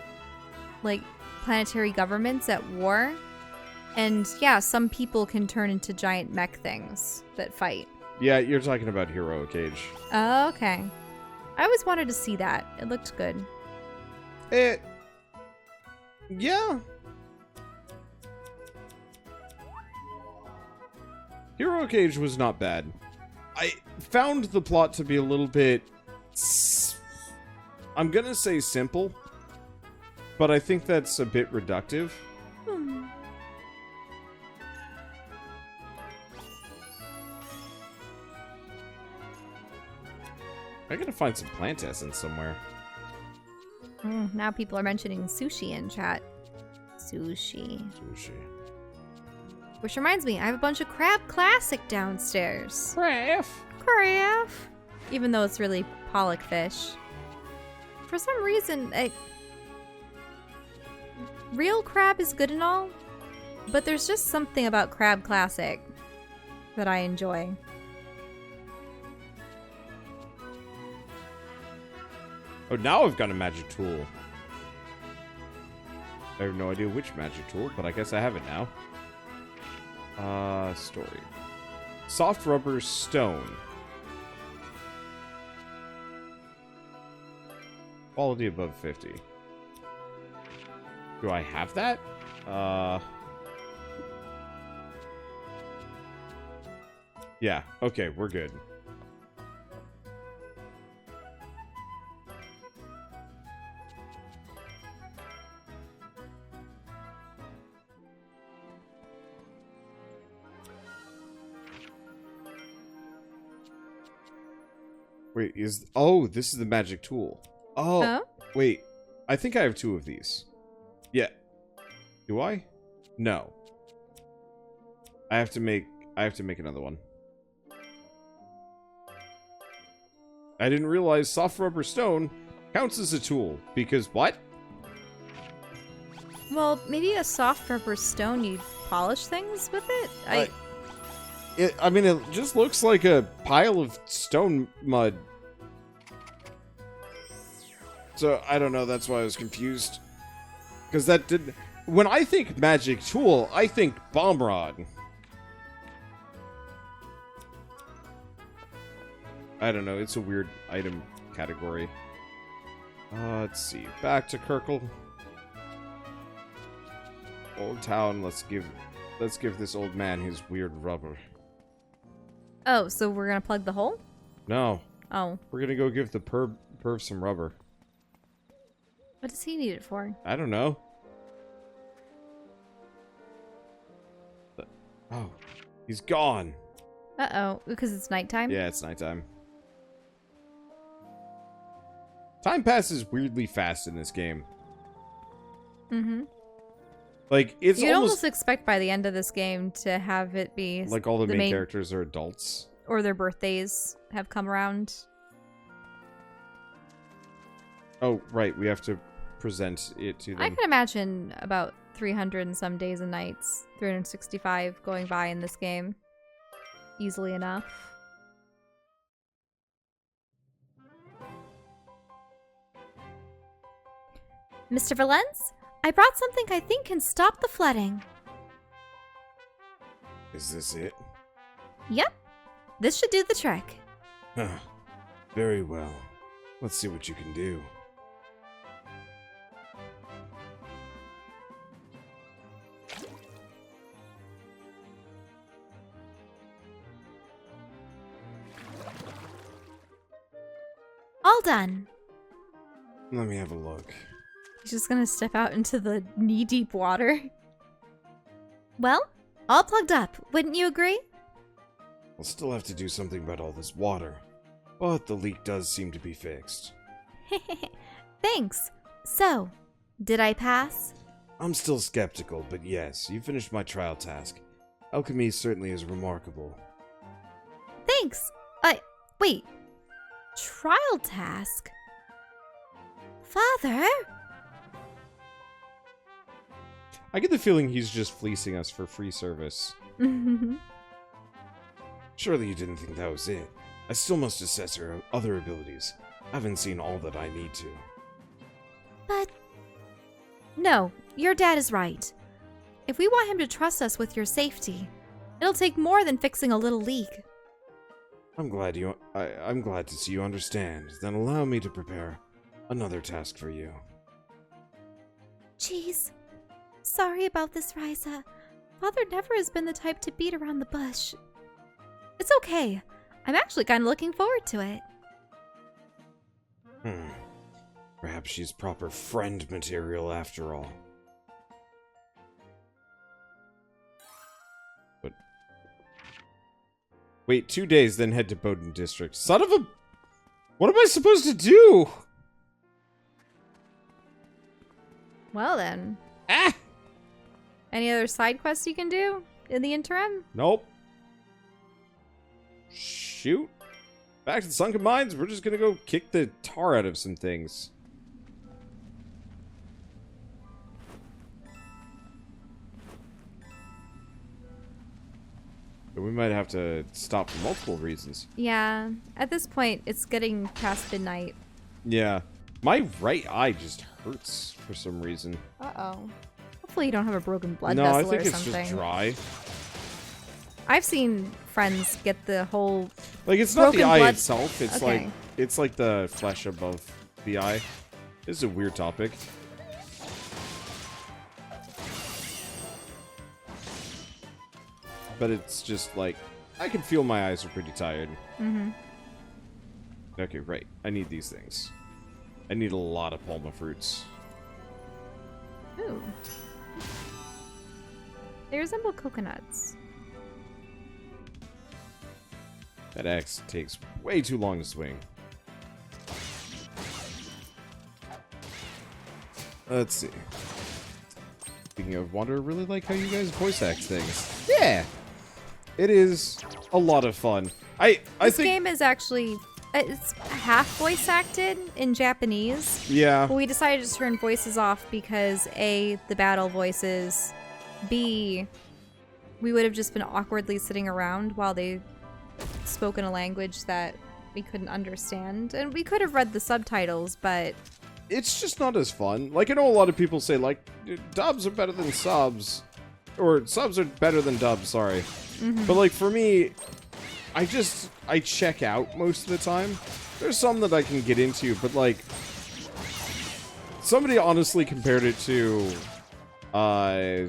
[SPEAKER 2] like, planetary governments at war. And yeah, some people can turn into giant mech things that fight.
[SPEAKER 1] Yeah, you're talking about Heroic Age.
[SPEAKER 2] Oh, okay. I always wanted to see that. It looked good.
[SPEAKER 1] Yeah. Heroic Age was not bad. I found the plot to be a little bit... I'm gonna say simple, but I think that's a bit reductive. I gotta find some plant essence somewhere.
[SPEAKER 2] Now people are mentioning sushi in chat. Sushi. Which reminds me, I have a bunch of Crab Classic downstairs. Crab. Even though it's really pollock fish. For some reason, real crab is good and all, but there's just something about Crab Classic that I enjoy.
[SPEAKER 1] Oh, now I've got a magic tool. I have no idea which magic tool, but I guess I have it now. Story. Soft rubber stone. Quality above 50. Do I have that? Yeah, okay, we're good. Wait, oh, this is the magic tool. Oh,
[SPEAKER 2] huh?
[SPEAKER 1] Wait. I think I have 2 of these. Yeah. Do I? No. I have to make another one. I didn't realize soft rubber stone counts as a tool because what?
[SPEAKER 2] Well, maybe a soft rubber stone, you'd polish things with it?
[SPEAKER 1] I mean, it just looks like a pile of stone mud. So, I don't know, that's why I was confused. Because that did... When I think magic tool, I think bomb rod. I don't know, it's a weird item category. Let's see, back to Kirkle. Old town, let's give this old man his weird rubber.
[SPEAKER 2] Oh, so we're gonna plug the hole?
[SPEAKER 1] No.
[SPEAKER 2] Oh.
[SPEAKER 1] We're gonna go give the perv some rubber.
[SPEAKER 2] What does he need it for?
[SPEAKER 1] I don't know. Oh, he's gone.
[SPEAKER 2] Uh-oh, because it's nighttime?
[SPEAKER 1] Yeah, it's nighttime. Time passes weirdly fast in this game.
[SPEAKER 2] Mm-hmm.
[SPEAKER 1] Like, it's
[SPEAKER 2] You'd almost expect by the end of this game to have it be...
[SPEAKER 1] like all the main characters are adults.
[SPEAKER 2] Or their birthdays have come around.
[SPEAKER 1] Oh, right, we have to present it to them.
[SPEAKER 2] I can imagine about 300 and some days and nights, 365 going by in this game. Easily enough. Mr. Valence, I brought something I think can stop the flooding.
[SPEAKER 1] Is this it?
[SPEAKER 2] Yep. This should do the trick.
[SPEAKER 1] Very well. Let's see what you can do.
[SPEAKER 2] All done.
[SPEAKER 1] Let me have a look.
[SPEAKER 2] He's just gonna step out into the knee-deep water. Well, all plugged up, wouldn't you agree?
[SPEAKER 1] I'll still have to do something about all this water, but the leak does seem to be fixed.
[SPEAKER 2] Thanks. So, did I pass?
[SPEAKER 1] I'm still skeptical, but yes, you finished my trial task. Alchemy certainly is remarkable.
[SPEAKER 2] Thanks. Wait. Trial task? Father?
[SPEAKER 1] I get the feeling he's just fleecing us for free service. Surely you didn't think that was it. I still must assess her other abilities. I haven't seen all that I need to.
[SPEAKER 2] But... No, your dad is right. If we want him to trust us with your safety, it'll take more than fixing a little leak.
[SPEAKER 1] I'm glad to see you understand. Then allow me to prepare another task for you.
[SPEAKER 2] Jeez. Sorry about this, Ryza. Father never has been the type to beat around the bush. It's okay. I'm actually kind of looking forward to it.
[SPEAKER 1] Perhaps she's proper friend material after all. But... Wait 2 days, then head to Bowden District. Son of a... What am I supposed to do?
[SPEAKER 2] Well then.
[SPEAKER 1] Ah!
[SPEAKER 2] Any other side quests you can do in the interim?
[SPEAKER 1] Nope. Shoot. Back to the Sunken Mines. We're just gonna go kick the tar out of some things. But we might have to stop for multiple reasons.
[SPEAKER 2] Yeah. At this point, it's getting past midnight.
[SPEAKER 1] Yeah. My right eye just hurts for some reason.
[SPEAKER 2] Uh-oh. Hopefully you don't have a broken blood
[SPEAKER 1] no,
[SPEAKER 2] vessel
[SPEAKER 1] I think
[SPEAKER 2] or
[SPEAKER 1] it's
[SPEAKER 2] something.
[SPEAKER 1] just dry.
[SPEAKER 2] I've seen friends get the whole
[SPEAKER 1] Like, it's not the
[SPEAKER 2] broken
[SPEAKER 1] eye
[SPEAKER 2] blood-
[SPEAKER 1] itself. It's
[SPEAKER 2] Okay.
[SPEAKER 1] it's like the flesh above the eye. This is a weird topic. But it's just like, I can feel my eyes are pretty tired.
[SPEAKER 2] Mm-hmm.
[SPEAKER 1] Okay, right. I need these things. I need a lot of palma fruits.
[SPEAKER 2] Ooh. They resemble coconuts.
[SPEAKER 1] That axe takes way too long to swing. Let's see. Speaking of Wander, I really like how you guys voice act things. Yeah! It is a lot of fun. I
[SPEAKER 2] This
[SPEAKER 1] think...
[SPEAKER 2] game is actually... It's half voice acted in Japanese.
[SPEAKER 1] Yeah.
[SPEAKER 2] But we decided to turn voices off because A, the battle voices, B, we would have just been awkwardly sitting around while they spoke in a language that we couldn't understand. And we could have read the subtitles, but...
[SPEAKER 1] It's just not as fun. Like, I know a lot of people say, like, dubs are better than subs. Or, subs are better than dubs, sorry.
[SPEAKER 2] Mm-hmm.
[SPEAKER 1] But, like, for me, I check out most of the time. There's some that I can get into, but, like, somebody honestly compared it to, I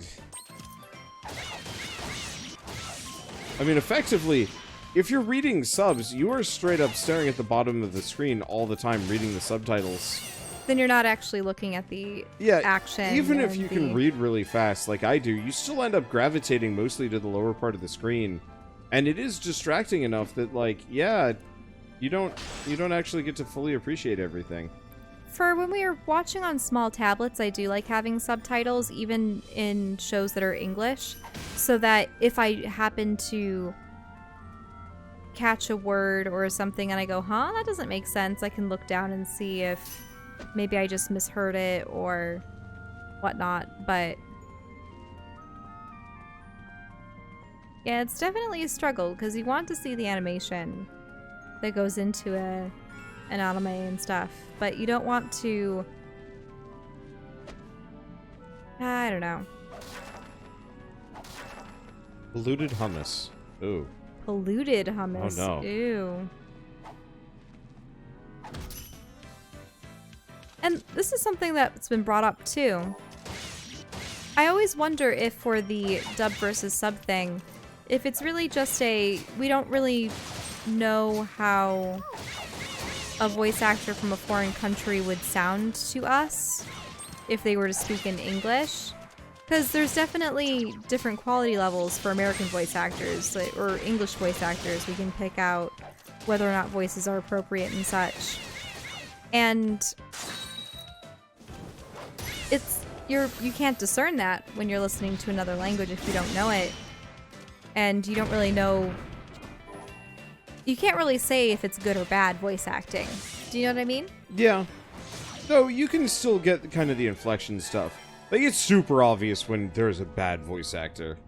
[SPEAKER 1] mean, effectively, if you're reading subs, you are straight up staring at the bottom of the screen all the time reading the subtitles.
[SPEAKER 2] Then you're not actually looking at the
[SPEAKER 1] Yeah,
[SPEAKER 2] action.
[SPEAKER 1] even if
[SPEAKER 2] and
[SPEAKER 1] you can read really fast like I do, you still end up gravitating mostly to the lower part of the screen. And it is distracting enough that, like, yeah, you don't actually get to fully appreciate everything.
[SPEAKER 2] For when we are watching on small tablets, I do like having subtitles, even in shows that are English, so that if I happen to catch a word or something and I go, huh, that doesn't make sense, I can look down and see if maybe I just misheard it or whatnot. But yeah, it's definitely a struggle because you want to see the animation that goes into an anime and stuff, but you don't want to... I don't know.
[SPEAKER 1] Polluted hummus. Ooh.
[SPEAKER 2] Polluted hummus.
[SPEAKER 1] Oh, no.
[SPEAKER 2] Ew. And this is something that's been brought up too. I always wonder if for the dub versus sub thing, if it's really just we don't really know how a voice actor from a foreign country would sound to us if they were to speak in English. Because there's definitely different quality levels for American voice actors, or English voice actors. We can pick out whether or not voices are appropriate and such. And you can't discern that when you're listening to another language if you don't know it. And you don't really know... You can't really say if it's good or bad voice acting. Do you know what I mean?
[SPEAKER 1] Yeah. Though you can still get kind of the inflection stuff. Like, it's super obvious when there's a bad voice actor.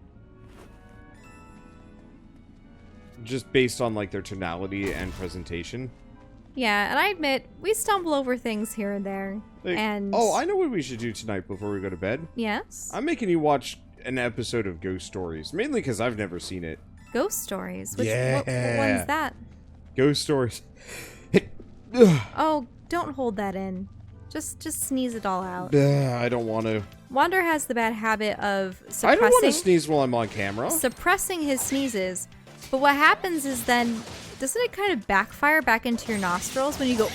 [SPEAKER 1] just based on like their tonality and presentation.
[SPEAKER 2] Yeah, and I admit, we stumble over things here and there.
[SPEAKER 1] Like,
[SPEAKER 2] And
[SPEAKER 1] oh, I know what we should do tonight before we go to bed.
[SPEAKER 2] yes?
[SPEAKER 1] I'm making you watch an episode of Ghost Stories, mainly because I've never seen it.
[SPEAKER 2] Ghost Stories? What
[SPEAKER 1] Yeah.
[SPEAKER 2] one's that?
[SPEAKER 1] Ghost Stories.
[SPEAKER 2] Oh, don't hold that in. Just sneeze it all out.
[SPEAKER 1] I don't want to.
[SPEAKER 2] Wander has the bad habit of
[SPEAKER 1] I don't want to
[SPEAKER 2] suppressing
[SPEAKER 1] sneeze while I'm on camera.
[SPEAKER 2] suppressing his sneezes. But what happens is then, doesn't it kind of backfire back into your nostrils when you go...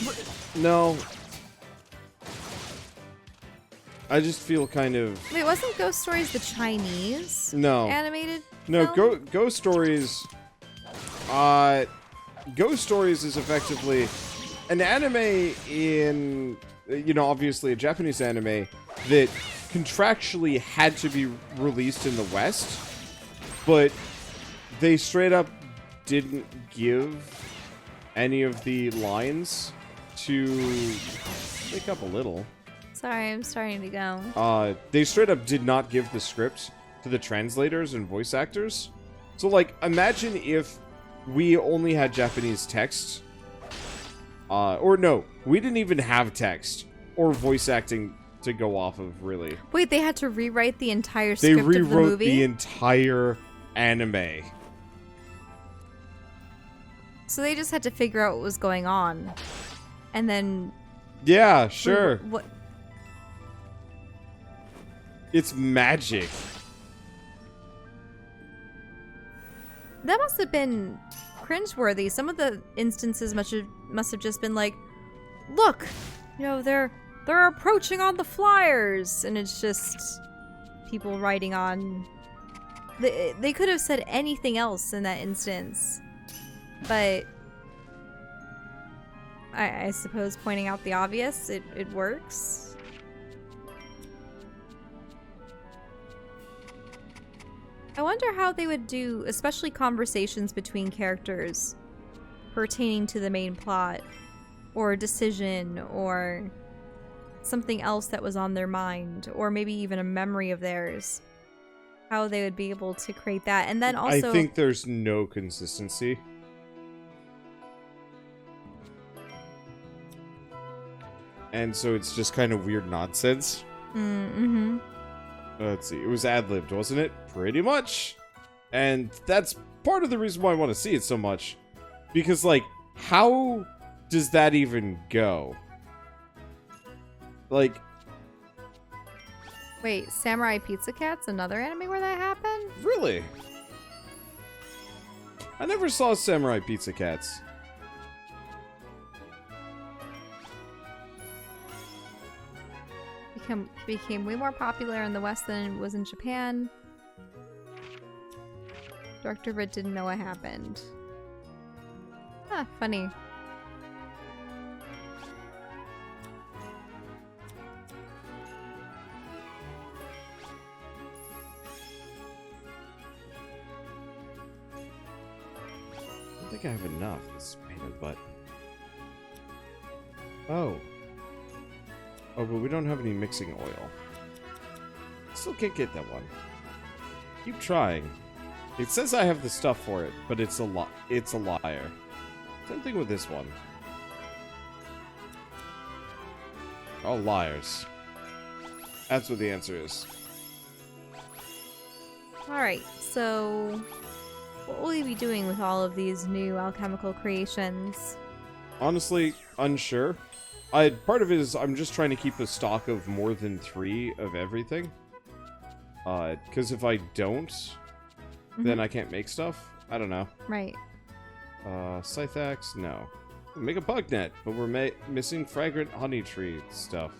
[SPEAKER 1] No. I just feel kind of...
[SPEAKER 2] Wait, wasn't Ghost Stories the Chinese
[SPEAKER 1] No.
[SPEAKER 2] animated
[SPEAKER 1] No,
[SPEAKER 2] film?
[SPEAKER 1] Ghost Stories... Ghost Stories is effectively an anime in... You know, obviously a Japanese anime that contractually had to be released in the West, but they straight up didn't give any of the lines to... Wake up a little.
[SPEAKER 2] Sorry, I'm starting to go.
[SPEAKER 1] They straight up did not give the script to the translators and voice actors. So, like, imagine if we only had Japanese text. Or no, we didn't even have text or voice acting to go off of, really.
[SPEAKER 2] Wait, they had to rewrite the entire
[SPEAKER 1] They
[SPEAKER 2] script of the
[SPEAKER 1] rewrote
[SPEAKER 2] movie?
[SPEAKER 1] the entire anime.
[SPEAKER 2] So they just had to figure out what was going on. And then...
[SPEAKER 1] Yeah, sure.
[SPEAKER 2] What?
[SPEAKER 1] It's magic.
[SPEAKER 2] That must have been cringeworthy. Some of the instances must have just been like, look, you know, they're approaching on the flyers, and it's just people writing on. They could have said anything else in that instance, but I suppose pointing out the obvious, it works. I wonder how they would do, especially conversations between characters pertaining to the main plot, or a decision, or something else that was on their mind, or maybe even a memory of theirs. How they would be able to create that. And then also...
[SPEAKER 1] I think there's no consistency. And so it's just kind of weird nonsense.
[SPEAKER 2] Mm-hmm.
[SPEAKER 1] Let's see. It was ad-libbed, wasn't it? Pretty much. And that's part of the reason why I want to see it so much. Because, like, how does that even go? Like...
[SPEAKER 2] Wait, Samurai Pizza Cat's another anime where that happened?
[SPEAKER 1] Really? I never saw Samurai Pizza Cats.
[SPEAKER 2] Became way more popular in the West than it was in Japan. Director of it didn't know what happened. Ah, funny.
[SPEAKER 1] I don't think I have enough. This pain in the butt. Oh. Oh, but we don't have any mixing oil. Still can't get that one. Keep trying. It says I have the stuff for it, but it's a liar. Same thing with this one. All liars. That's what the answer is.
[SPEAKER 2] Alright, so... what will you be doing with all of these new alchemical creations?
[SPEAKER 1] Honestly, unsure. Part of it is I'm just trying to keep a stock of more than 3 of everything. Because if I don't, then I can't make stuff. I don't know.
[SPEAKER 2] Right.
[SPEAKER 1] Scythe axe? No. Make a bug net, but we're missing fragrant honey tree stuff.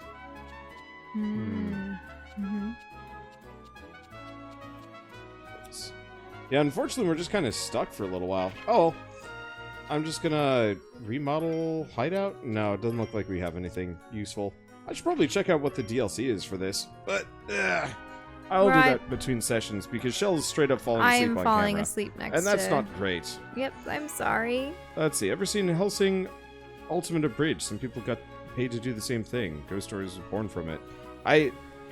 [SPEAKER 1] Yeah, unfortunately, we're just kind of stuck for a little while. Oh, I'm just gonna remodel Hideout? No, it doesn't look like we have anything useful. I should probably check out what the DLC is for this, but I'll do that between sessions because Shell's straight up falling asleep on camera.
[SPEAKER 2] I'm falling asleep next to...
[SPEAKER 1] And that's not great.
[SPEAKER 2] Yep, I'm sorry.
[SPEAKER 1] Let's see, ever seen Hellsing Ultimate Abridged? Some people got paid to do the same thing. Ghost Stories was born from it. I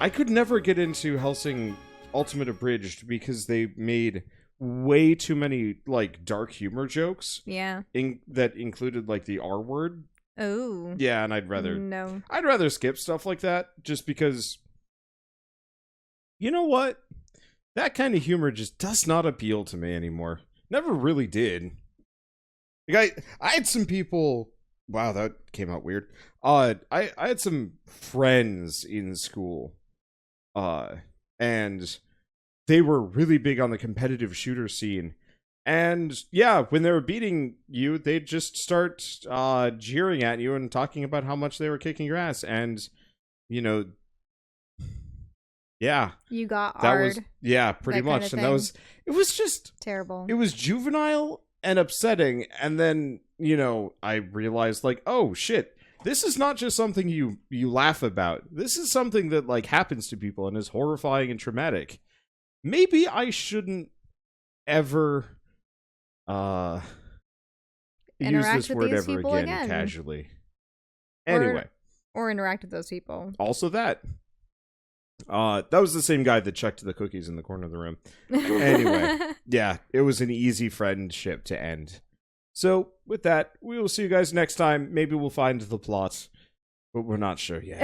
[SPEAKER 1] could never get into Hellsing Ultimate Abridged because they made way too many like dark humor jokes
[SPEAKER 2] Yeah.
[SPEAKER 1] that included like the R word.
[SPEAKER 2] Oh.
[SPEAKER 1] Yeah, and I'd rather skip stuff like that just because, you know what? That kind of humor just does not appeal to me anymore. Never really did. Like I had some people. Wow, that came out weird. I had some friends in school, and they were really big on the competitive shooter scene. And yeah, when they were beating you, they'd just start jeering at you and talking about how much they were kicking your ass. And you know, yeah,
[SPEAKER 2] you got
[SPEAKER 1] that
[SPEAKER 2] ard,
[SPEAKER 1] was pretty much. And it was just
[SPEAKER 2] terrible.
[SPEAKER 1] It was juvenile and upsetting. And then, you know, I realized like, oh shit, this is not just something you laugh about. This is something that like happens to people and is horrifying and traumatic. Maybe I shouldn't ever use this word ever again casually. Anyway.
[SPEAKER 2] Or interact with those people.
[SPEAKER 1] Also that. That was the same guy that chucked the cookies in the corner of the room. Anyway, yeah, it was an easy friendship to end. So, with that, we will see you guys next time. Maybe we'll find the plot, but we're not sure yet.